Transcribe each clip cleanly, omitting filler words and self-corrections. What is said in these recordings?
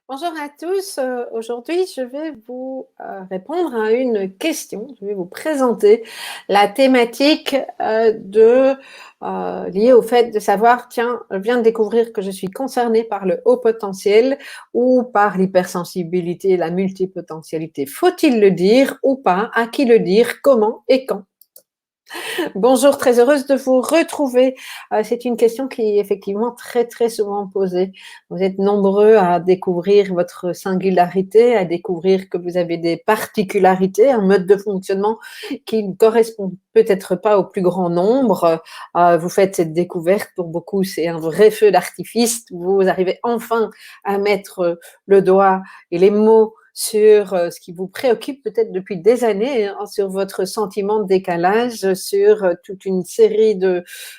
Bonjour à tous. Aujourd'hui, je vais vous répondre à une question. Je vais vous présenter la thématique liée au fait de savoir, tiens, je viens de découvrir que je suis concernée par le haut potentiel ou par l'hypersensibilité, la multipotentialité. Faut-il le dire ou pas? À qui le dire? Comment et quand? Bonjour, très heureuse de vous retrouver. C'est une question qui est effectivement très très souvent posée. Vous êtes nombreux à découvrir votre singularité, à découvrir que vous avez des particularités, un mode de fonctionnement qui ne correspond peut-être pas au plus grand nombre. Vous faites cette découverte, pour beaucoup c'est un vrai feu d'artifice. Vous arrivez enfin à mettre le doigt et les mots sur ce qui vous préoccupe peut-être depuis des années, hein, sur votre sentiment de décalage, sur toute une série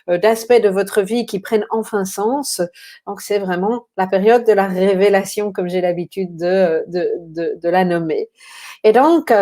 d'aspects de votre vie qui prennent enfin sens. Donc c'est vraiment la période de la révélation, comme j'ai l'habitude de la nommer. Et donc,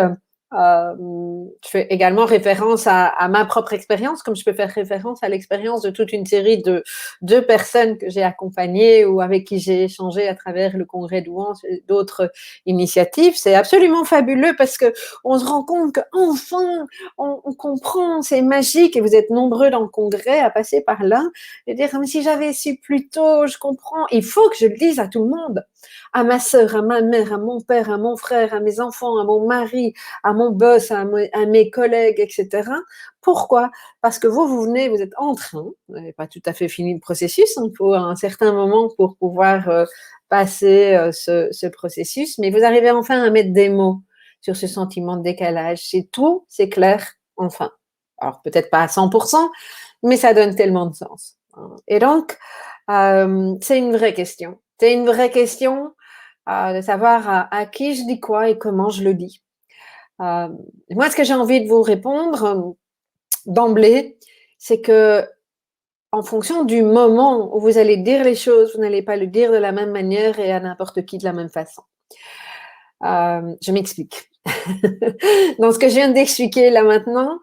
je fais également référence à ma propre expérience, comme je peux faire référence à l'expérience de toute une série de personnes que j'ai accompagnées ou avec qui j'ai échangé à travers le congrès d'Ouance et d'autres initiatives. C'est absolument fabuleux parce que on se rend compte qu'enfin on comprend, c'est magique, et vous êtes nombreux dans le congrès à passer par là et dire mais si j'avais su plus tôt, je comprends. Il faut que je le dise à tout le monde, à ma sœur, à ma mère, à mon père, à mon frère, à mes enfants, à mon mari, à mon boss, à mes collègues, etc. Pourquoi? Parce que vous venez, vous êtes en train, vous n'avez pas tout à fait fini le processus, il faut un certain moment pour pouvoir passer ce processus, mais vous arrivez enfin à mettre des mots sur ce sentiment de décalage. C'est tout, c'est clair, enfin. Alors peut-être pas à 100%, mais ça donne tellement de sens. Et donc, c'est une vraie question. C'est une vraie question de savoir à qui je dis quoi et comment je le dis. Moi, ce que j'ai envie de vous répondre d'emblée, c'est que en fonction du moment où vous allez dire les choses, vous n'allez pas le dire de la même manière et à n'importe qui de la même façon. Je m'explique. Dans ce que je viens d'expliquer là maintenant,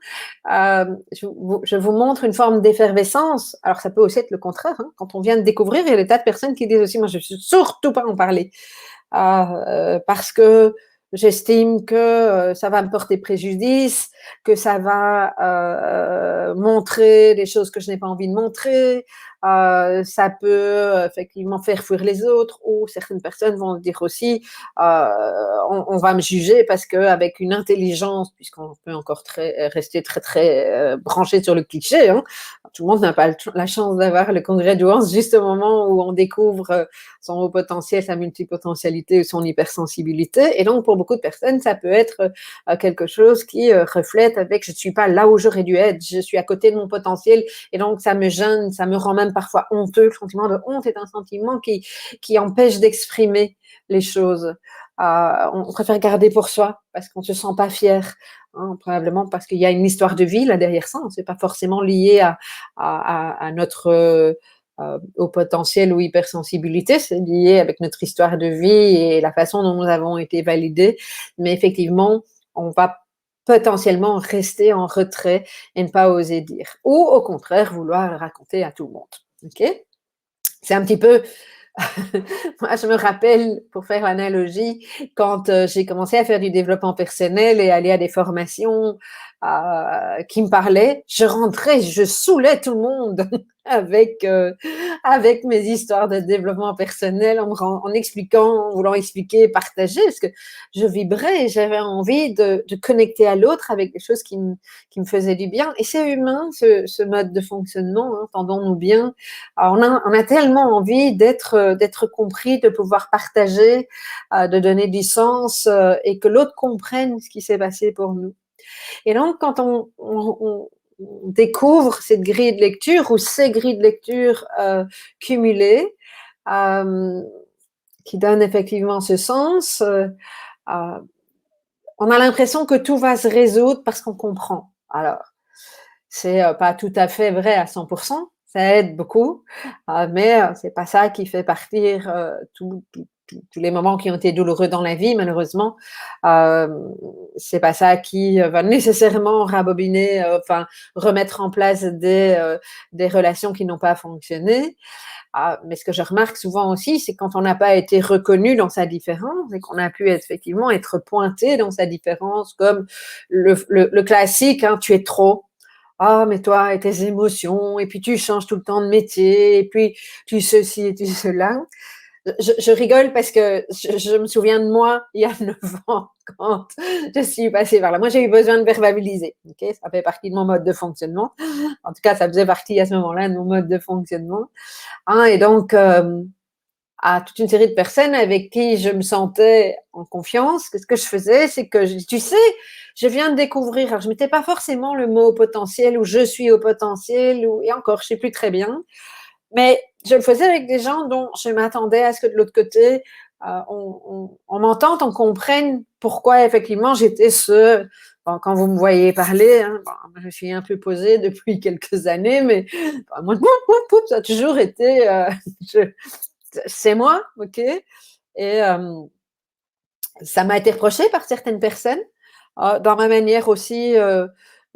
je vous montre une forme d'effervescence. Alors ça peut aussi être le contraire, hein. Quand on vient de découvrir, il y a des tas de personnes qui disent aussi, moi je ne veux surtout pas en parler. Parce que j'estime que ça va me porter préjudice, que ça va montrer des choses que je n'ai pas envie de montrer, ça peut effectivement faire fuir les autres, ou certaines personnes vont dire aussi on va me juger parce qu'avec une intelligence, puisqu'on peut encore rester très très branché sur le cliché, hein, tout le monde n'a pas la chance d'avoir le congrès d'Ouance juste au moment où on découvre son haut potentiel, sa multipotentialité ou son hypersensibilité. Et donc, pour beaucoup de personnes, ça peut être quelque chose qui reflète avec « je ne suis pas là où j'aurais dû être, je suis à côté de mon potentiel ». Et donc, ça me gêne, ça me rend même parfois honteux. Le sentiment de honte est un sentiment qui empêche d'exprimer les choses. On préfère garder pour soi parce qu'on ne se sent pas fier, hein, probablement parce qu'il y a une histoire de vie là derrière ça. Ce n'est pas forcément lié à notre au potentiel ou hypersensibilité, c'est lié avec notre histoire de vie et la façon dont nous avons été validés. Mais effectivement, on va potentiellement rester en retrait et ne pas oser dire. Ou au contraire, vouloir le raconter à tout le monde. Okay? C'est un petit peu... Moi, je me rappelle, pour faire l'analogie, quand j'ai commencé à faire du développement personnel et aller à des formations qui me parlaient, je rentrais, je saoulais tout le monde avec mes histoires de développement personnel, en expliquant, en voulant expliquer, partager, parce que je vibrais et j'avais envie de connecter à l'autre avec des choses qui me faisaient du bien. Et c'est humain, ce mode de fonctionnement, hein, entendons-nous bien. Alors, on a tellement envie d'être compris, de pouvoir partager, de donner du sens et que l'autre comprenne ce qui s'est passé pour nous. Et donc, quand on découvre cette grille de lecture ou ces grilles de lecture cumulées, qui donnent effectivement ce sens, on a l'impression que tout va se résoudre parce qu'on comprend. Alors, c'est pas tout à fait vrai à 100%, ça aide beaucoup, mais c'est pas ça qui fait partir tous les moments qui ont été douloureux dans la vie, malheureusement, euh, c'est pas ça qui va nécessairement rabobiner, enfin remettre en place des relations qui n'ont pas fonctionné. Mais ce que je remarque souvent aussi, c'est quand on n'a pas été reconnu dans sa différence et qu'on a pu effectivement être pointé dans sa différence, comme le classique, hein, tu es trop. Ah, mais toi et tes émotions, et puis tu changes tout le temps de métier, et puis tu ceci et tu cela. Je rigole parce que je me souviens de moi il y a 9 ans quand je suis passée par là. Moi, j'ai eu besoin de verbaliser. Okay, ça fait partie de mon mode de fonctionnement. En tout cas, ça faisait partie à ce moment-là de mon mode de fonctionnement. Hein, et donc, à toute une série de personnes avec qui je me sentais en confiance, ce que je faisais, c'est que, tu sais, je viens de découvrir, alors je ne mettais pas forcément le mot au potentiel ou je suis au potentiel, ou, et encore, je ne sais plus très bien, mais je le faisais avec des gens dont je m'attendais à ce que de l'autre côté, on m'entende, on comprenne pourquoi effectivement j'étais ce... Bon, quand vous me voyez parler, hein, bon, je suis un peu posée depuis quelques années, mais moi, ça a toujours été... c'est moi, ok. Et ça m'a été reproché par certaines personnes, dans ma manière aussi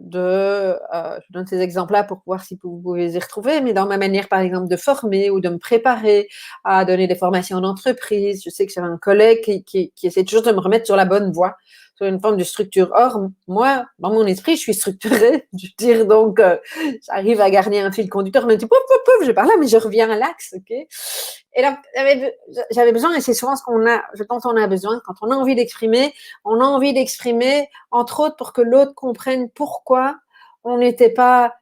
je donne ces exemples-là pour voir si vous pouvez y retrouver, mais dans ma manière, par exemple, de former ou de me préparer à donner des formations d'entreprise. Je sais que j'avais un collègue qui essaie toujours de me remettre sur la bonne voie, sur une forme de structure. Or, moi, dans mon esprit, je suis structurée. Je veux dire, donc, j'arrive à garder un fil conducteur, mais pouf, pouf, pouf, je parle là, mais je reviens à l'axe, ok. Et donc, j'avais besoin, et c'est souvent ce dont on a besoin, quand on a envie d'exprimer, on a envie d'exprimer, entre autres, pour que l'autre comprenne pourquoi on n'était pas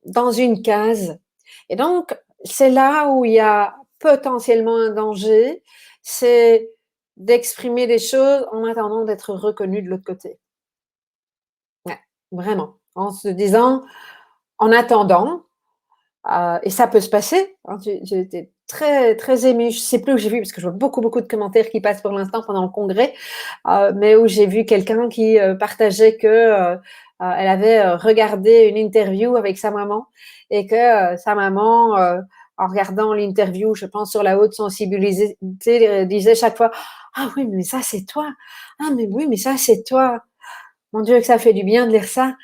dans une case. Et donc, c'est là où il y a potentiellement un danger, c'est d'exprimer des choses en attendant d'être reconnu de l'autre côté. Ouais, vraiment. En se disant, en attendant, et ça peut se passer. Hein, j'ai été très, très émue. Je ne sais plus où j'ai vu, parce que je vois beaucoup, beaucoup de commentaires qui passent pour l'instant pendant le congrès, mais où j'ai vu quelqu'un qui partageait que elle avait regardé une interview avec sa maman et que sa maman, en regardant l'interview, je pense sur la haute sensibilité, disait chaque fois: ah oui, mais ça c'est toi. Ah mais oui, mais ça c'est toi. Mon Dieu, que ça fait du bien de lire ça.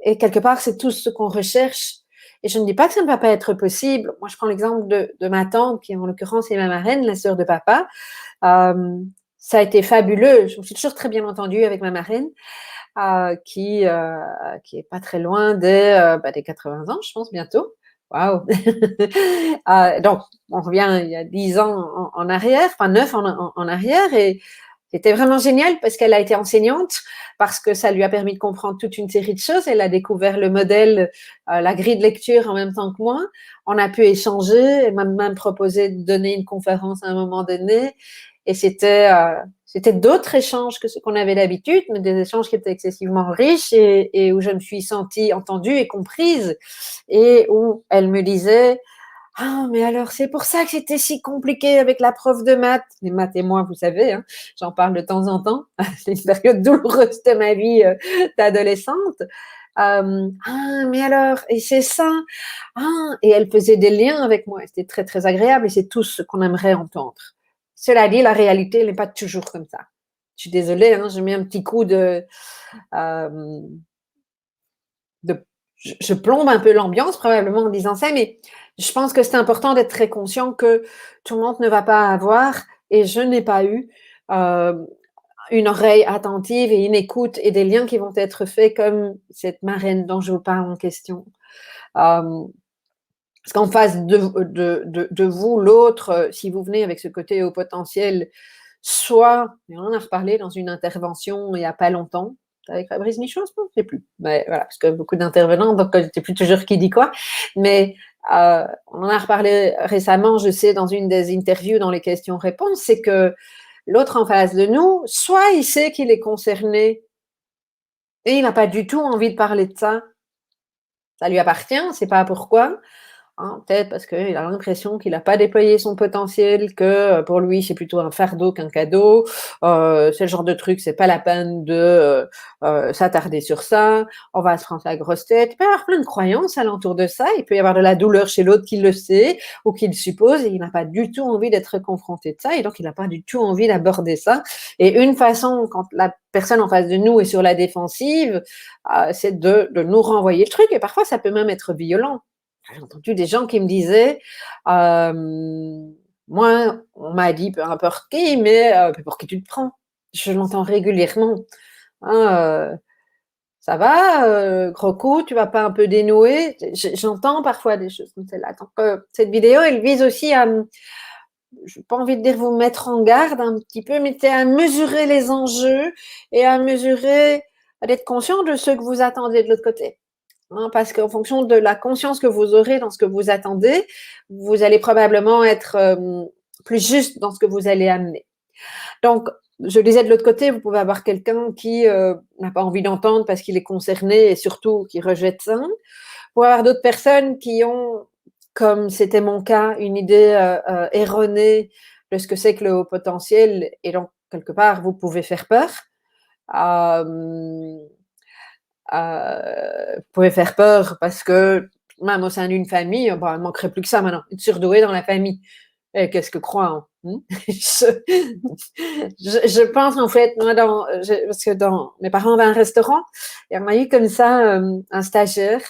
Et quelque part, c'est tout ce qu'on recherche. Et je ne dis pas que ça ne va pas être possible. Moi, je prends l'exemple de ma tante, qui en l'occurrence est ma marraine, la sœur de papa. Ça a été fabuleux. Je me suis toujours très bien entendue avec ma marraine, qui est pas très loin des 80 ans, je pense, bientôt. Waouh. Donc, on revient il y a 10 ans en arrière, enfin 9 en arrière, et c'était vraiment génial parce qu'elle a été enseignante, parce que ça lui a permis de comprendre toute une série de choses. Elle a découvert le modèle, la grille de lecture en même temps que moi. On a pu échanger. Elle m'a même proposé de donner une conférence à un moment donné. Et c'était d'autres échanges que ce qu'on avait d'habitude, mais des échanges qui étaient excessivement riches et où je me suis sentie entendue et comprise. Et où elle me disait: ah, mais alors, c'est pour ça que c'était si compliqué avec la prof de maths. Les maths et moi, vous savez, hein, j'en parle de temps en temps. C'est une période douloureuse de ma vie d'adolescente. Mais alors, et c'est ça. Et elle faisait des liens avec moi. C'était très, très agréable et c'est tout ce qu'on aimerait entendre. Cela dit, la réalité, elle n'est pas toujours comme ça. Je suis désolée, hein, je mets un petit coup euh, je plombe un peu l'ambiance probablement en disant ça, mais je pense que c'est important d'être très conscient que tout le monde ne va pas avoir, et je n'ai pas eu, euh, une oreille attentive et une écoute et des liens qui vont être faits comme cette marraine dont je vous parle en question. Parce qu'en face de vous, l'autre, si vous venez avec ce côté au potentiel, soit, et on en a reparlé dans une intervention il n'y a pas longtemps, avec Fabrice Michaud, je ne sais plus. Mais voilà, parce que beaucoup d'intervenants, donc je ne sais plus toujours qui dit quoi. Mais on en a reparlé récemment, je sais, dans une des interviews dans les questions-réponses, c'est que l'autre en face de nous, soit il sait qu'il est concerné et il n'a pas du tout envie de parler de ça. Ça lui appartient, on ne sait pas pourquoi. hein, peut-être parce qu'il a l'impression qu'il n'a pas déployé son potentiel, que pour lui c'est plutôt un fardeau qu'un cadeau, c'est le genre de truc, c'est pas la peine de s'attarder sur ça, on va se prendre la grosse tête. Il peut y avoir plein de croyances alentour de ça, il peut y avoir de la douleur chez l'autre qui le sait ou qui le suppose et il n'a pas du tout envie d'être confronté de ça et donc il n'a pas du tout envie d'aborder ça. Et une façon, quand la personne en face de nous est sur la défensive, c'est de nous renvoyer le truc et parfois ça peut même être violent. J'ai entendu des gens qui me disaient, moi, on m'a dit, peu importe qui, mais pour qui tu te prends? Je l'entends régulièrement. Hein, ça va, gros coup, tu vas pas un peu dénouer? J'entends parfois des choses comme celle-là. Donc, cette vidéo, elle vise aussi à, je n'ai pas envie de dire vous mettre en garde un petit peu, mais c'est à mesurer les enjeux et à mesurer, à être conscient de ce que vous attendez de l'autre côté. Hein, parce qu'en fonction de la conscience que vous aurez dans ce que vous attendez, vous allez probablement être plus juste dans ce que vous allez amener. Donc, je disais de l'autre côté, vous pouvez avoir quelqu'un qui n'a pas envie d'entendre parce qu'il est concerné et surtout qui rejette ça. Vous pouvez avoir d'autres personnes qui ont, comme c'était mon cas, une idée erronée de ce que c'est que le haut potentiel et donc, quelque part, vous pouvez faire peur. Vous pouvez faire peur parce que même au sein d'une famille, bon, il ne manquerait plus que ça maintenant, être surdoué dans la famille. Et qu'est-ce que croit je pense en fait, moi, parce que mes parents avaient un restaurant, et on a eu comme ça un stagiaire,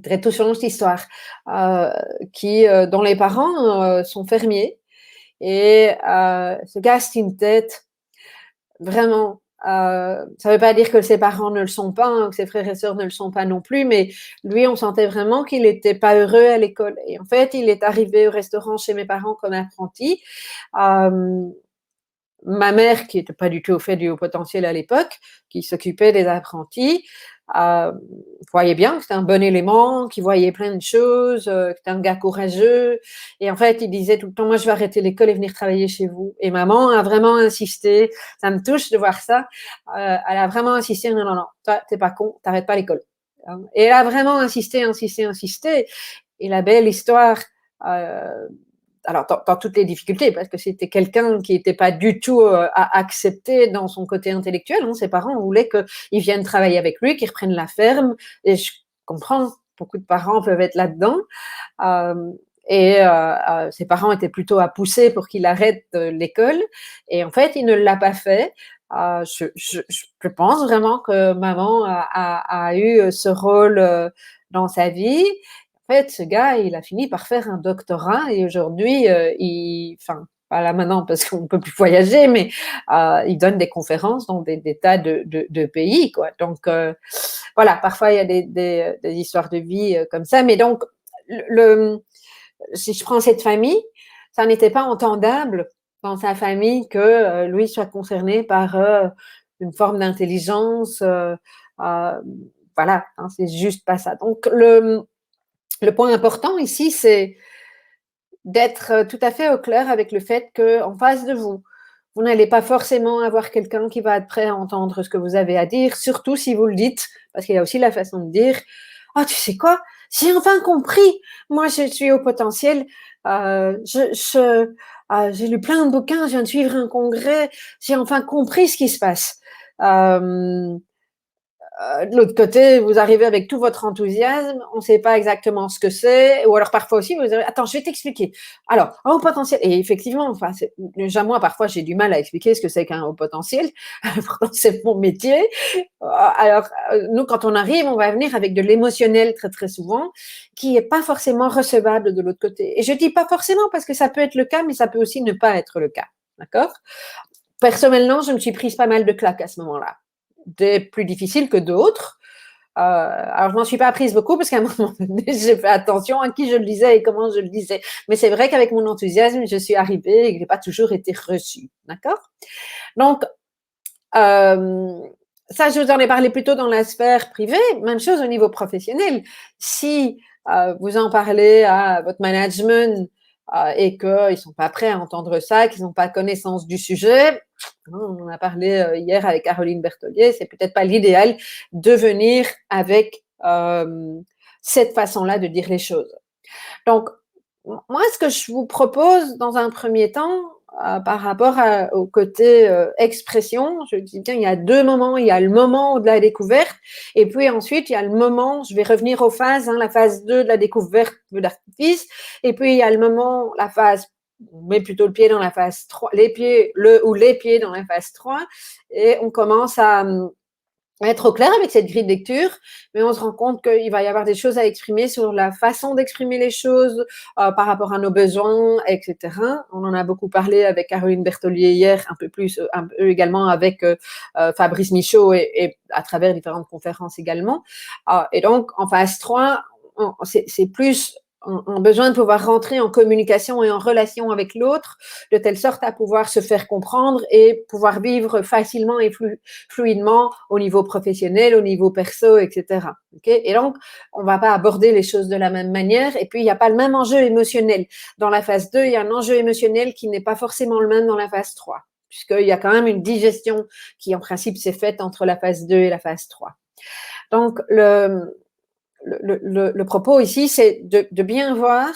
très touchant cette histoire, dont les parents sont fermiers, et ce gars, c'est une tête, vraiment. Ça ne veut pas dire que ses parents ne le sont pas, hein, que ses frères et sœurs ne le sont pas non plus, mais lui, on sentait vraiment qu'il n'était pas heureux à l'école. Et en fait, il est arrivé au restaurant chez mes parents comme apprenti. Ma mère, qui n'était pas du tout au fait du haut potentiel à l'époque, qui s'occupait des apprentis, voyait bien que c'était un bon élément, qui voyait plein de choses, que c'était un gars courageux. Et en fait, il disait tout le temps, moi, je vais arrêter l'école et venir travailler chez vous. Et maman a vraiment insisté, ça me touche de voir ça, elle a vraiment insisté, non, non, non, toi, t'es pas con, t'arrêtes pas l'école. Et elle a vraiment insisté, insisté, insisté. Et la belle histoire, alors dans toutes les difficultés, parce que c'était quelqu'un qui n'était pas du tout à accepter dans son côté intellectuel. Hein. Ses parents voulaient qu'il vienne travailler avec lui, qu'il reprenne la ferme. Et je comprends, beaucoup de parents peuvent être là-dedans. Ses parents étaient plutôt à pousser pour qu'il arrête l'école. Et en fait, il ne l'a pas fait. Je pense vraiment que maman a eu ce rôle dans sa vie. En fait, ce gars, il a fini par faire un doctorat et aujourd'hui, enfin, pas là maintenant parce qu'on ne peut plus voyager, mais il donne des conférences dans des tas de pays, quoi. Donc, voilà, parfois il y a des histoires de vie comme ça, mais donc, si je prends cette famille, ça n'était pas entendable dans sa famille que lui soit concerné par une forme d'intelligence. Voilà, hein, c'est juste pas ça. Donc, le point important ici, c'est d'être tout à fait au clair avec le fait qu'en face de vous, vous n'allez pas forcément avoir quelqu'un qui va être prêt à entendre ce que vous avez à dire, surtout si vous le dites, parce qu'il y a aussi la façon de dire « Ah, tu sais quoi, j'ai enfin compris, moi je suis au potentiel, j'ai lu plein de bouquins, je viens de suivre un congrès, j'ai enfin compris ce qui se passe. » De l'autre côté, vous arrivez avec tout votre enthousiasme, on ne sait pas exactement ce que c'est, ou alors parfois aussi, vous avez, attends, je vais t'expliquer. Alors, un haut potentiel, et effectivement, enfin, déjà moi, parfois, j'ai du mal à expliquer ce que c'est qu'un haut potentiel, pourtant c'est mon métier. Alors, nous, quand on arrive, on va venir avec de l'émotionnel très, très souvent, qui n'est pas forcément recevable de l'autre côté. Et je dis pas forcément parce que ça peut être le cas, mais ça peut aussi ne pas être le cas. D'accord? Personnellement, je me suis prise pas mal de claques à ce moment-là. Des plus difficiles que d'autres. Alors, je m'en suis pas prise beaucoup parce qu'à un moment donné, j'ai fait attention à qui je le disais et comment je le disais. Mais c'est vrai qu'avec mon enthousiasme, je suis arrivée et que je n'ai pas toujours été reçue. D'accord? Donc, ça, je vous en ai parlé plutôt dans la sphère privée. Même chose au niveau professionnel. Si vous en parlez à votre management et qu'ils ne sont pas prêts à entendre ça, qu'ils n'ont pas connaissance du sujet, on en a parlé hier avec Caroline Berthollier, c'est peut-être pas l'idéal de venir avec cette façon-là de dire les choses. Donc, moi, ce que je vous propose dans un premier temps, par rapport au côté expression, je dis bien, il y a deux moments. Il y a le moment de la découverte, et puis ensuite, il y a le moment, je vais revenir aux phases, la phase 2 de la découverte de l'artifice, et puis il y a le moment, la phase, on met plutôt le pied dans la phase 3, les pieds dans la phase 3, et on commence à être au clair avec cette grille de lecture, mais on se rend compte qu'il va y avoir des choses à exprimer sur la façon d'exprimer les choses par rapport à nos besoins, etc. On en a beaucoup parlé avec Caroline Berthollier hier, un peu également avec Fabrice Michaud et à travers différentes conférences également. Et donc, en phase 3, c'est plus un besoin de pouvoir rentrer en communication et en relation avec l'autre, de telle sorte à pouvoir se faire comprendre et pouvoir vivre facilement et fluidement au niveau professionnel, au niveau perso, etc. Okay, et donc, on ne va pas aborder les choses de la même manière, et puis il n'y a pas le même enjeu émotionnel. Dans la phase 2, il y a un enjeu émotionnel qui n'est pas forcément le même dans la phase 3, puisqu'il y a quand même une digestion qui, en principe, s'est faite entre la phase 2 et la phase 3. Donc, le propos ici, c'est de bien voir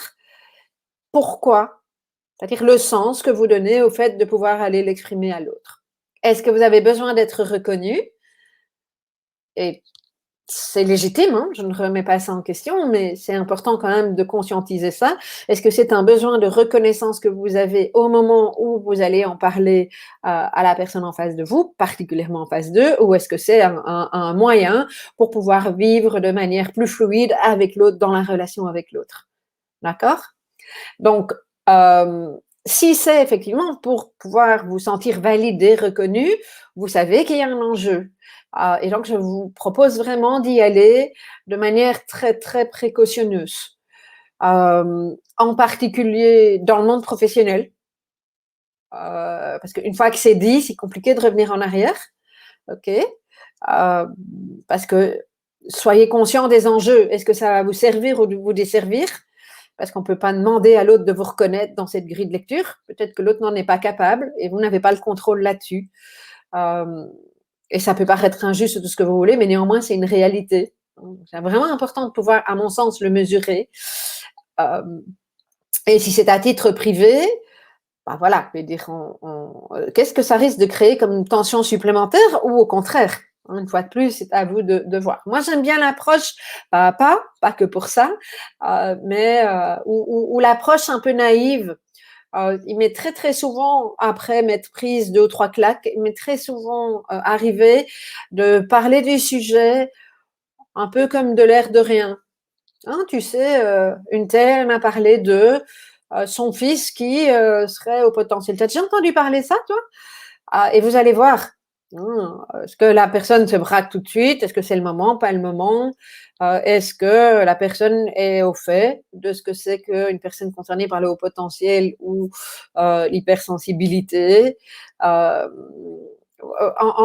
pourquoi, c'est-à-dire le sens que vous donnez au fait de pouvoir aller l'exprimer à l'autre. Est-ce que vous avez besoin d'être reconnu? Et c'est légitime, je ne remets pas ça en question, mais c'est important quand même de conscientiser ça. Est-ce que c'est un besoin de reconnaissance que vous avez au moment où vous allez en parler à la personne en face de vous, particulièrement en phase 2, ou est-ce que c'est un moyen pour pouvoir vivre de manière plus fluide avec l'autre, dans la relation avec l'autre? D'accord? Donc, si c'est effectivement pour pouvoir vous sentir validé, reconnu, vous savez qu'il y a un enjeu. Et donc, je vous propose vraiment d'y aller de manière très, très précautionneuse. En particulier dans le monde professionnel, parce qu'une fois que c'est dit, c'est compliqué de revenir en arrière. OK? Parce que soyez conscient des enjeux. Est-ce que ça va vous servir ou vous desservir? Parce qu'on ne peut pas demander à l'autre de vous reconnaître dans cette grille de lecture. Peut-être que l'autre n'en est pas capable et vous n'avez pas le contrôle là-dessus. Et ça peut paraître injuste tout ce que vous voulez, mais néanmoins, c'est une réalité. C'est vraiment important de pouvoir, à mon sens, le mesurer. Et si c'est à titre privé, ben voilà, je vais dire, qu'est-ce que ça risque de créer comme tension supplémentaire ou au contraire? Une fois de plus, c'est à vous de voir. Moi, j'aime bien l'approche, pas que pour ça, mais ou l'approche un peu naïve. Il m'est très, très souvent, après m'être prise 2 ou 3 claques, il m'est très souvent arrivé de parler du sujet un peu comme de l'air de rien. Tu sais, une telle m'a parlé de son fils qui serait au potentiel. Tu as déjà entendu parler de ça, toi? Et vous allez voir, est-ce que la personne se braque tout de suite? Est-ce que c'est le moment, pas le moment? Est-ce que la personne est au fait de ce que c'est qu'une personne concernée par le haut potentiel ou l'hypersensibilité? En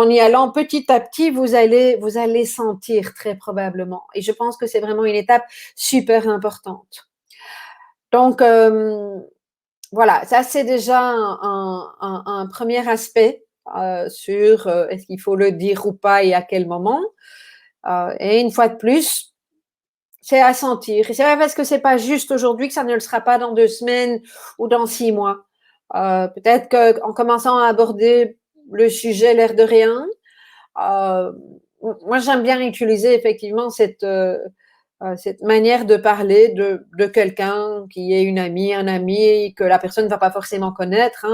y allant petit à petit, vous allez sentir très probablement. Et je pense que c'est vraiment une étape super importante. Donc, voilà, ça c'est déjà un premier aspect sur est-ce qu'il faut le dire ou pas et à quel moment. Et une fois de plus, c'est à sentir. Et c'est pas parce que c'est pas juste aujourd'hui que ça ne le sera pas dans 2 semaines ou dans 6 mois. Peut-être qu'en commençant à aborder le sujet l'air de rien, moi j'aime bien utiliser effectivement cette manière de parler de quelqu'un qui est une amie, un ami, que la personne ne va pas forcément connaître,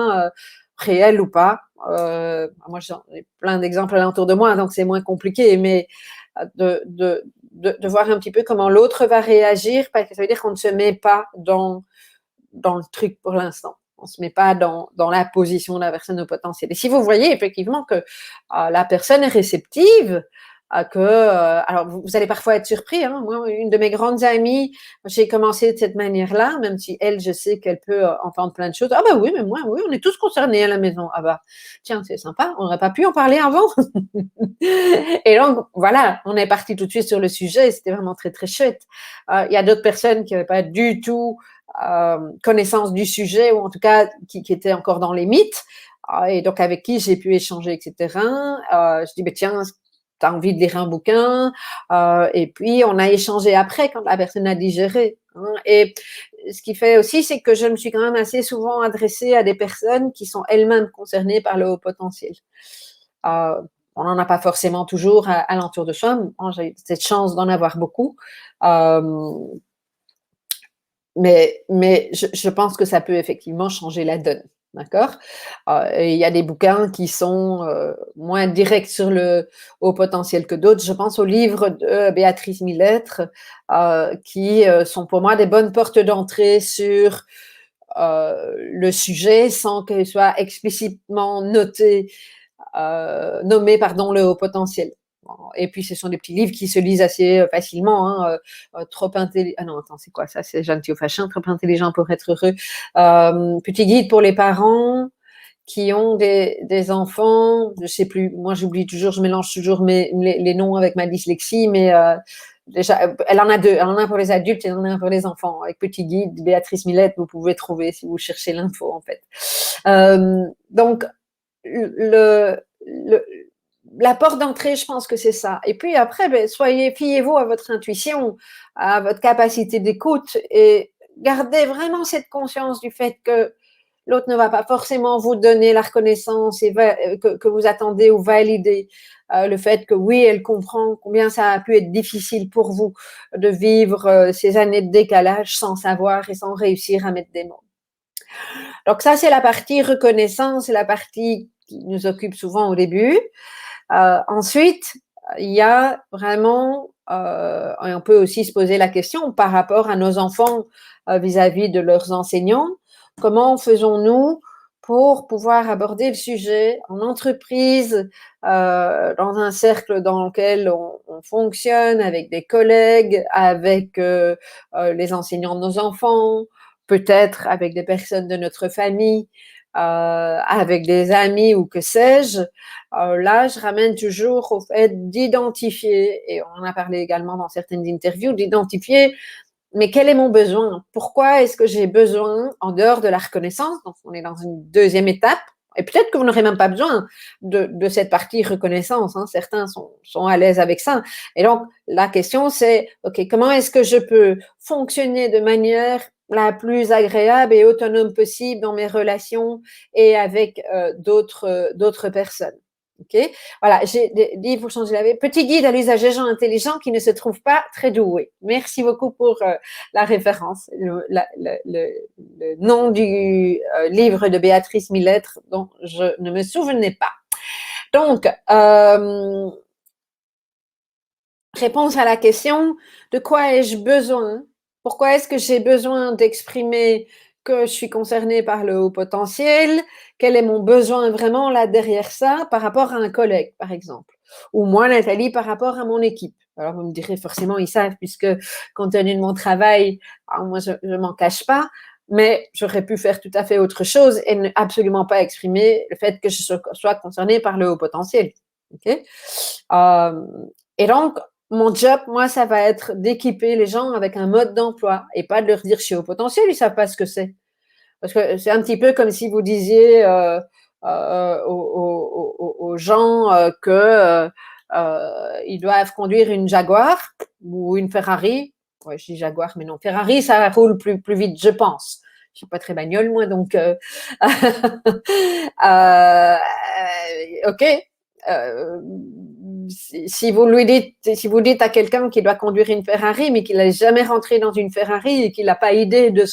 réel ou pas. Moi, j'ai plein d'exemples alentour de moi, donc c'est moins compliqué, mais de voir un petit peu comment l'autre va réagir, parce que ça veut dire qu'on ne se met pas dans le truc pour l'instant. On ne se met pas dans la position de la personne au potentiel. Et si vous voyez effectivement que la personne est réceptive, alors vous allez parfois être surpris. Moi, une de mes grandes amies, j'ai commencé de cette manière-là, même si elle, je sais qu'elle peut entendre plein de choses. Ah bah oui, mais moi, oui, on est tous concernés à la maison. Ah bah, tiens, c'est sympa, on n'aurait pas pu en parler avant. Et donc, voilà, on est parti tout de suite sur le sujet et c'était vraiment très, très chouette. Il y a d'autres personnes qui n'avaient pas du tout connaissance du sujet, ou en tout cas qui étaient encore dans les mythes, et donc avec qui j'ai pu échanger, etc. Je dis, tiens, as envie de lire un bouquin, et puis on a échangé après quand la personne a digéré. Hein. Et ce qui fait aussi, c'est que je me suis quand même assez souvent adressée à des personnes qui sont elles-mêmes concernées par le haut potentiel. On n'en a pas forcément toujours à l'entour de soi. Moi, j'ai cette chance d'en avoir beaucoup. Mais je pense que ça peut effectivement changer la donne. D'accord. Il y a des bouquins qui sont moins directs sur le haut potentiel que d'autres. Je pense aux livres de Béatrice Millettre qui sont pour moi des bonnes portes d'entrée sur le sujet sans qu'elles soient explicitement nommé le haut potentiel. Et puis, ce sont des petits livres qui se lisent assez facilement. Hein, trop intelligent. Ah non, attends, c'est quoi ça? C'est Jeanne Théophachin, trop intelligent pour être heureux. Petit guide pour les parents qui ont des enfants. Je sais plus. Moi, j'oublie toujours, je mélange toujours les noms avec ma dyslexie, mais déjà, elle en a deux. Elle en a un pour les adultes et elle en a un pour les enfants. Avec Petit guide, Béatrice Millettre, vous pouvez trouver si vous cherchez l'info, en fait. Donc, la porte d'entrée, je pense que c'est ça. Et puis après, fiez-vous à votre intuition, à votre capacité d'écoute et gardez vraiment cette conscience du fait que l'autre ne va pas forcément vous donner la reconnaissance que vous attendez ou valider le fait que oui, elle comprend combien ça a pu être difficile pour vous de vivre ces années de décalage sans savoir et sans réussir à mettre des mots. Donc ça, c'est la partie reconnaissance, c'est la partie qui nous occupe souvent au début. Ensuite, il y a vraiment, et on peut aussi se poser la question par rapport à nos enfants vis-à-vis de leurs enseignants, comment faisons-nous pour pouvoir aborder le sujet en entreprise, dans un cercle dans lequel on fonctionne, avec des collègues, avec les enseignants de nos enfants, peut-être avec des personnes de notre famille, avec des amis ou que sais-je. Là, je ramène toujours au fait d'identifier, et on en a parlé également dans certaines interviews, d'identifier, mais quel est mon besoin? Pourquoi est-ce que j'ai besoin, en dehors de la reconnaissance, donc on est dans une deuxième étape, et peut-être que vous n'aurez même pas besoin de cette partie reconnaissance, hein, certains sont à l'aise avec ça. Et donc, la question c'est, OK, comment est-ce que je peux fonctionner de manière la plus agréable et autonome possible dans mes relations et avec d'autres personnes? OK? Voilà, j'ai dit pour changer la vie. Petit guide à l'usage des gens intelligents qui ne se trouvent pas très doués. Merci beaucoup pour la référence, le nom du livre de Béatrice Millettre dont je ne me souvenais pas. Donc, réponse à la question, de quoi ai-je besoin? Pourquoi est-ce que j'ai besoin d'exprimer que je suis concernée par le haut potentiel? Quel est mon besoin vraiment là derrière ça par rapport à un collègue, par exemple? Ou moi, Nathalie, par rapport à mon équipe. Alors, vous me direz forcément, ils savent, puisque compte tenu de mon travail, moi, je ne m'en cache pas, mais j'aurais pu faire tout à fait autre chose et ne absolument pas exprimer le fait que je sois concernée par le haut potentiel. Okay? Et donc, mon job, moi, ça va être d'équiper les gens avec un mode d'emploi et pas de leur dire je suis au potentiel, ils savent pas ce que c'est. Parce que c'est un petit peu comme si vous disiez aux gens que ils doivent conduire une Jaguar ou une Ferrari. Ouais, je dis Jaguar, mais non, Ferrari, ça roule plus vite, je pense. Je suis pas très bagnole, moi, donc ok. Si vous dites à quelqu'un qui doit conduire une Ferrari, mais qu'il n'a jamais rentré dans une Ferrari et qu'il n'a pas idée de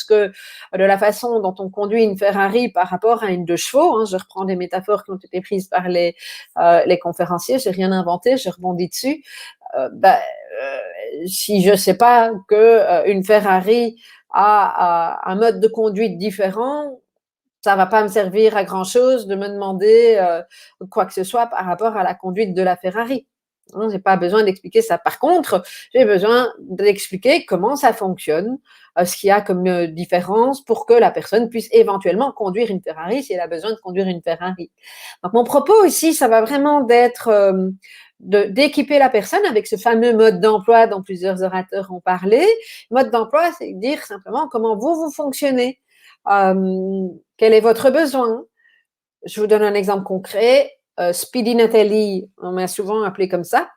la façon dont on conduit une Ferrari par rapport à une 2 chevaux, hein, je reprends des métaphores qui ont été prises par les conférenciers, j'ai rien inventé, je rebondis dessus. Si je sais pas que une Ferrari a un mode de conduite différent, ça va pas me servir à grand chose de me demander quoi que ce soit par rapport à la conduite de la Ferrari. J'ai pas besoin d'expliquer ça. Par contre, j'ai besoin d'expliquer comment ça fonctionne, ce qu'il y a comme différence pour que la personne puisse éventuellement conduire une Ferrari si elle a besoin de conduire une Ferrari. Donc mon propos ici, ça va vraiment d'être d'équiper la personne avec ce fameux mode d'emploi dont plusieurs orateurs ont parlé. Mode d'emploi, c'est dire simplement comment vous fonctionnez. Quel est votre besoin? Je vous donne un exemple concret. Speedy Nathalie, on m'a souvent appelée comme ça,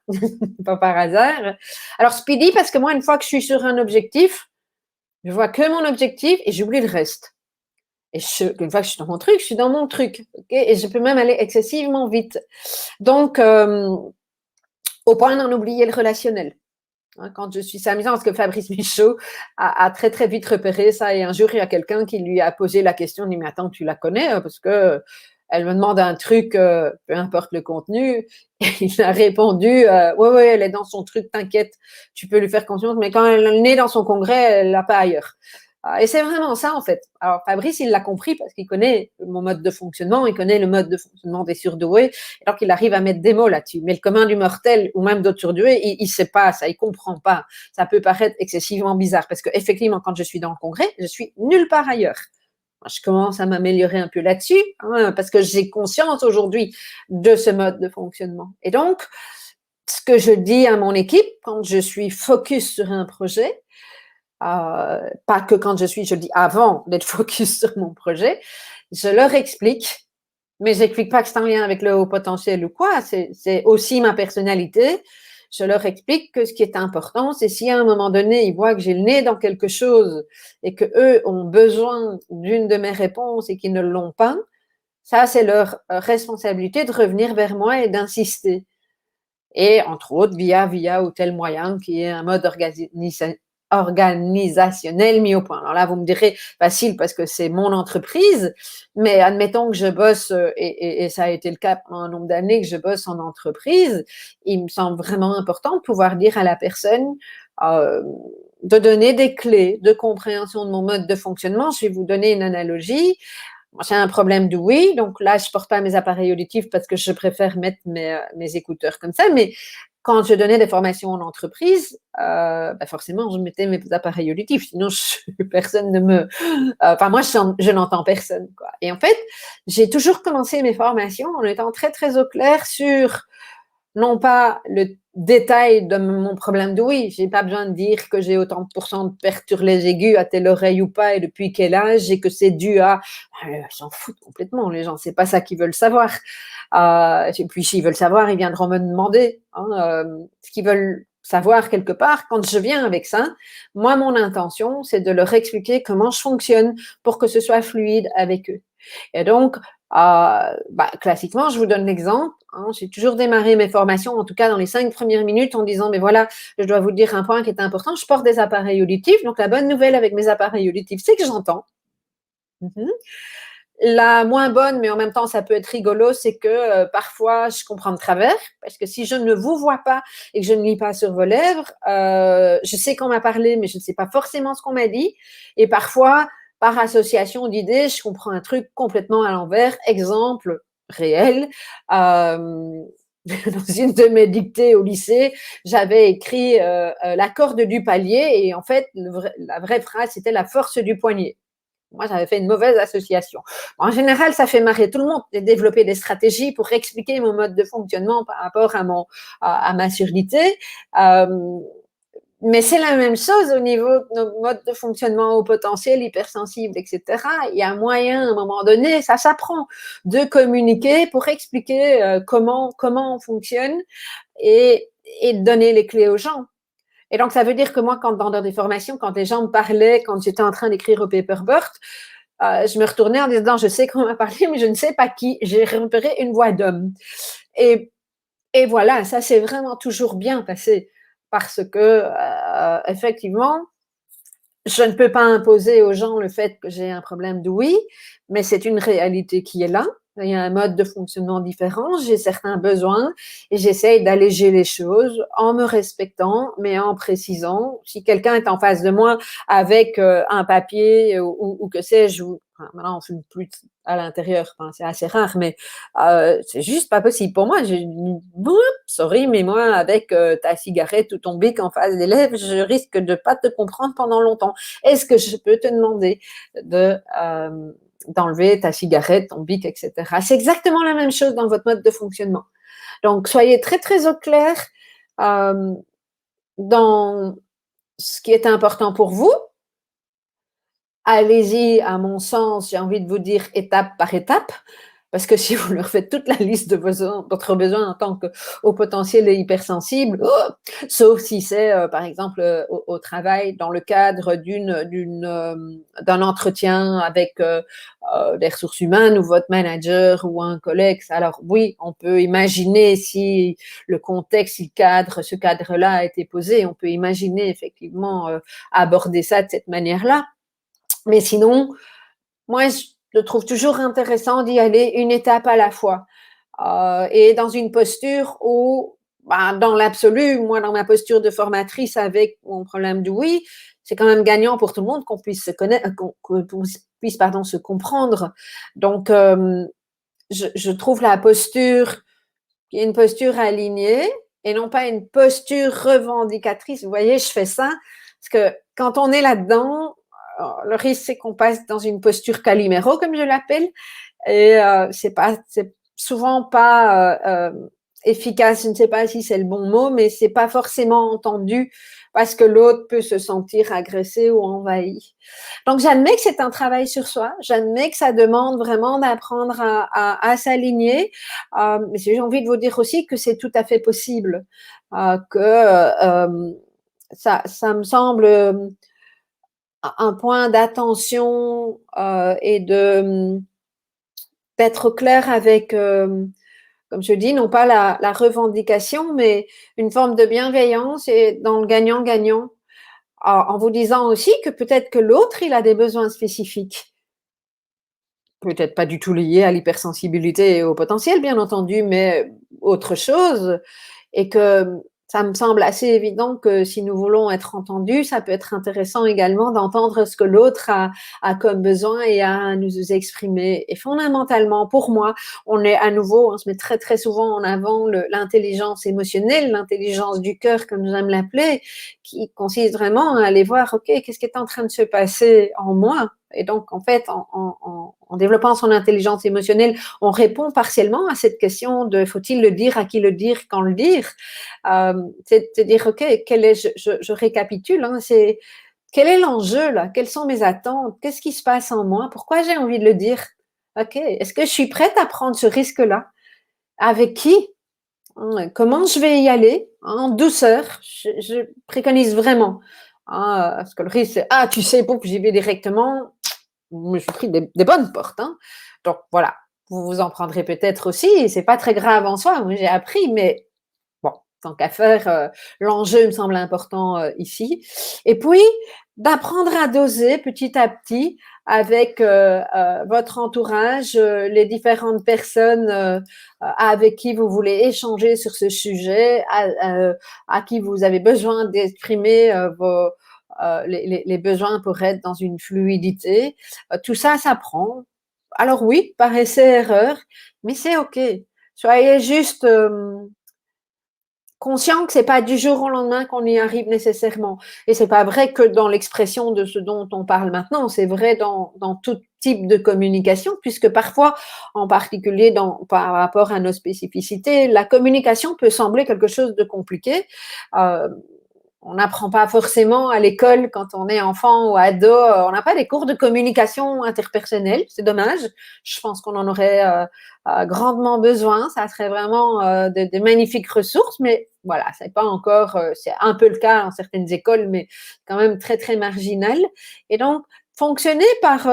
pas par hasard. Alors Speedy parce que moi, une fois que je suis sur un objectif, je vois que mon objectif et j'oublie le reste. Et une fois que je suis dans mon truc, je suis dans mon truc. Okay, et je peux même aller excessivement vite. Donc, au point d'en oublier le relationnel. Quand je suis, c'est amusant parce que Fabrice Michaud a très très vite repéré ça et un jour il y a quelqu'un qui lui a posé la question, il dit mais attends, tu la connais parce que elle me demande un truc, peu importe le contenu, et il a répondu ouais elle est dans son truc, t'inquiète, tu peux lui faire confiance, mais quand elle est née dans son congrès, elle l'a pas ailleurs. Et c'est vraiment ça, en fait. Alors, Fabrice, il l'a compris parce qu'il connaît mon mode de fonctionnement, il connaît le mode de fonctionnement des surdoués, alors qu'il arrive à mettre des mots là-dessus. Mais le commun du mortel, ou même d'autres surdoués, il ne sait pas ça, il ne comprend pas. Ça peut paraître excessivement bizarre parce qu'effectivement, quand je suis dans le congrès, je suis nulle part ailleurs. Je commence à m'améliorer un peu là-dessus parce que j'ai conscience aujourd'hui de ce mode de fonctionnement. Et donc, ce que je dis à mon équipe quand je suis focus sur un projet, pas que quand je le dis avant d'être focus sur mon projet, je leur explique, mais je n'explique pas que c'est en lien avec le haut potentiel ou quoi, c'est aussi ma personnalité. Je leur explique que ce qui est important, c'est si à un moment donné, ils voient que j'ai le nez dans quelque chose et qu'eux ont besoin d'une de mes réponses et qu'ils ne l'ont pas, ça, c'est leur responsabilité de revenir vers moi et d'insister. Et entre autres, via ou tel moyen qui est un mode organisationnel mis au point. Alors là, vous me direz, facile parce que c'est mon entreprise, mais admettons que je bosse, et ça a été le cas pendant un nombre d'années que je bosse en entreprise, il me semble vraiment important de pouvoir dire à la personne, de donner des clés de compréhension de mon mode de fonctionnement. Je vais vous donner une analogie. Moi, j'ai un problème d'ouïe, donc là, je porte pas mes appareils auditifs parce que je préfère mettre mes écouteurs comme ça, mais quand je donnais des formations en entreprise, forcément, je mettais mes appareils auditifs, sinon personne ne me... Enfin, moi, je n'entends personne, quoi. Et en fait, j'ai toujours commencé mes formations en étant très, très au clair sur non pas le détail de mon problème d'ouïe. J'ai pas besoin de dire que j'ai autant de pourcents de pertes sur les aigus à telle oreille ou pas et depuis quel âge et que c'est dû à... J'en foutent complètement, les gens. C'est pas ça qu'ils veulent savoir. Et puis, s'ils veulent savoir, ils viendront me demander ce qu'ils veulent savoir quelque part. Quand je viens avec ça, moi, mon intention, c'est de leur expliquer comment je fonctionne pour que ce soit fluide avec eux. Et donc, classiquement, je vous donne l'exemple. J'ai toujours démarré mes formations, en tout cas dans les 5 premières minutes, en disant, mais voilà, je dois vous dire un point qui est important. Je porte des appareils auditifs. Donc, la bonne nouvelle avec mes appareils auditifs, c'est que j'entends. La moins bonne, mais en même temps, ça peut être rigolo, c'est que parfois, je comprends de travers, parce que si je ne vous vois pas et que je ne lis pas sur vos lèvres, je sais qu'on m'a parlé, mais je ne sais pas forcément ce qu'on m'a dit. Et parfois, par association d'idées, je comprends un truc complètement à l'envers. Exemple réel. Dans une de mes dictées au lycée, j'avais écrit la corde du palier et en fait, la vraie phrase, c'était la force du poignet. Moi, j'avais fait une mauvaise association. En général, ça fait marrer tout le monde de développer des stratégies pour expliquer mon mode de fonctionnement par rapport à ma surdité. Mais c'est la même chose au niveau de nos modes de fonctionnement au potentiel, hypersensible, etc. Il y a moyen, à un moment donné, ça s'apprend, de communiquer pour expliquer comment on fonctionne et de donner les clés aux gens. Et donc, ça veut dire que moi, dans des formations, quand les gens me parlaient, quand j'étais en train d'écrire au paperboard, je me retournais en disant, je sais qu'on m'a parlé, mais je ne sais pas qui. J'ai repéré une voix d'homme. Et voilà, ça s'est vraiment toujours bien passé parce que, effectivement, je ne peux pas imposer aux gens le fait que j'ai un problème d'ouïe, mais c'est une réalité qui est là. Il y a un mode de fonctionnement différent, j'ai certains besoins et j'essaye d'alléger les choses en me respectant, mais en précisant. Si quelqu'un est en face de moi avec un papier ou que sais-je, maintenant on ne fume plus à l'intérieur, enfin, c'est assez rare, mais c'est juste pas possible. Pour moi, sorry, mais moi, avec ta cigarette ou ton bic en face des lèvres, je risque de pas te comprendre pendant longtemps. Est-ce que je peux te demander d'enlever ta cigarette, ton bic, etc. C'est exactement la même chose dans votre mode de fonctionnement. Donc, soyez très, très au clair dans ce qui est important pour vous. Allez-y, à mon sens, j'ai envie de vous dire étape par étape. Parce que si vous leur faites toute la liste de votre besoin en tant que haut potentiel et hypersensible, sauf si c'est, par exemple, au travail, dans le cadre d'un entretien avec des ressources humaines ou votre manager ou un collègue, alors oui, on peut imaginer si le contexte, si le cadre, ce cadre-là a été posé, on peut imaginer effectivement aborder ça de cette manière-là. Mais sinon, moi, je trouve toujours intéressant d'y aller une étape à la fois. Et dans une posture où, bah, dans l'absolu, moi, dans ma posture de formatrice avec mon problème du oui, c'est quand même gagnant pour tout le monde qu'on puisse se connaître, qu'on puisse, pardon, se comprendre. Donc, je trouve la posture, qui est une posture alignée et non pas une posture revendicatrice. Vous voyez, je fais ça parce que quand on est là-dedans, le risque, c'est qu'on passe dans une posture Calimero, comme je l'appelle, et c'est souvent pas efficace. Je ne sais pas si c'est le bon mot, mais c'est pas forcément entendu parce que l'autre peut se sentir agressé ou envahi. Donc, j'admets que c'est un travail sur soi. J'admets que ça demande vraiment d'apprendre à s'aligner. Mais j'ai envie de vous dire aussi que c'est tout à fait possible. Ça me semble un point d'attention et d'être clair avec, comme je dis, non pas la revendication, mais une forme de bienveillance et dans le gagnant-gagnant, en vous disant aussi que peut-être que l'autre, il a des besoins spécifiques. Peut-être pas du tout liés à l'hypersensibilité et au potentiel, bien entendu, mais autre chose. Et que ça me semble assez évident que si nous voulons être entendus, ça peut être intéressant également d'entendre ce que l'autre a comme besoin et a à nous exprimer. Et fondamentalement, pour moi, on se met très très souvent en avant l'intelligence émotionnelle, l'intelligence du cœur, comme j'aime l'appeler, qui consiste vraiment à aller voir, ok, qu'est-ce qui est en train de se passer en moi? Et donc, en fait, en développant son intelligence émotionnelle, on répond partiellement à cette question de faut-il le dire, à qui le dire, quand le dire. C'est de dire, OK, je récapitule, hein, quel est l'enjeu là? Quelles sont mes attentes? Qu'est-ce qui se passe en moi? Pourquoi j'ai envie de le dire? OK, est-ce que je suis prête à prendre ce risque-là? Avec qui? Comment je vais y aller? En douceur, je préconise vraiment. Parce que le risque, c'est, ah, tu sais, pouf, j'y vais directement. Je me suis pris des bonnes portes. Hein. Donc voilà, vous vous en prendrez peut-être aussi. C'est pas très grave en soi. Moi, j'ai appris, mais bon, tant qu'à faire, l'enjeu me semble important ici. Et puis, d'apprendre à doser petit à petit avec votre entourage, les différentes personnes avec qui vous voulez échanger sur ce sujet, à qui vous avez besoin d'exprimer les besoins pour être dans une fluidité. Tout ça s'apprend. Alors oui, par essai-erreur, mais c'est OK. Soyez juste conscient que c'est pas du jour au lendemain qu'on y arrive nécessairement. Et c'est pas vrai que dans l'expression de ce dont on parle maintenant, c'est vrai dans tout type de communication, puisque parfois, en particulier par rapport à nos spécificités, la communication peut sembler quelque chose de compliqué. Euh, on n'apprend pas forcément à l'école quand on est enfant ou ado, on n'a pas des cours de communication interpersonnelle, c'est dommage. Je pense qu'on en aurait grandement besoin, ça serait vraiment de magnifiques ressources, mais voilà, c'est pas encore, c'est un peu le cas dans certaines écoles, mais quand même très très marginal. Et donc, fonctionner par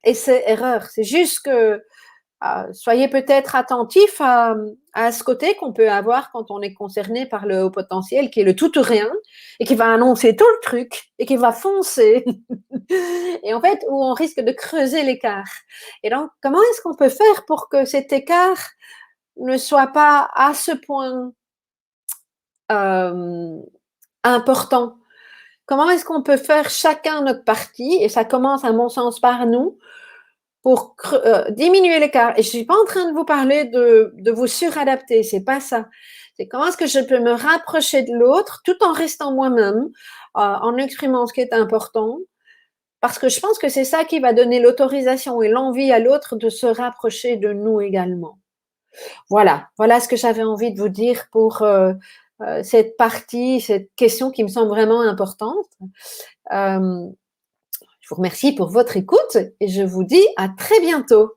essai-erreur, c'est juste que soyez peut-être attentifs à ce côté qu'on peut avoir quand on est concerné par le haut potentiel, qui est le tout ou rien, et qui va annoncer tout le truc, et qui va foncer, et en fait, où on risque de creuser l'écart. Et donc, comment est-ce qu'on peut faire pour que cet écart ne soit pas à ce point euh, important? Comment est-ce qu'on peut faire chacun notre partie, et ça commence à mon sens par nous, pour diminuer l'écart. Et je suis pas en train de vous parler de vous suradapter, c'est pas ça. C'est comment est-ce que je peux me rapprocher de l'autre tout en restant moi-même, en exprimant ce qui est important, parce que je pense que c'est ça qui va donner l'autorisation et l'envie à l'autre de se rapprocher de nous également. Voilà ce que j'avais envie de vous dire pour cette partie, cette question qui me semble vraiment importante. Je vous remercie pour votre écoute et je vous dis à très bientôt.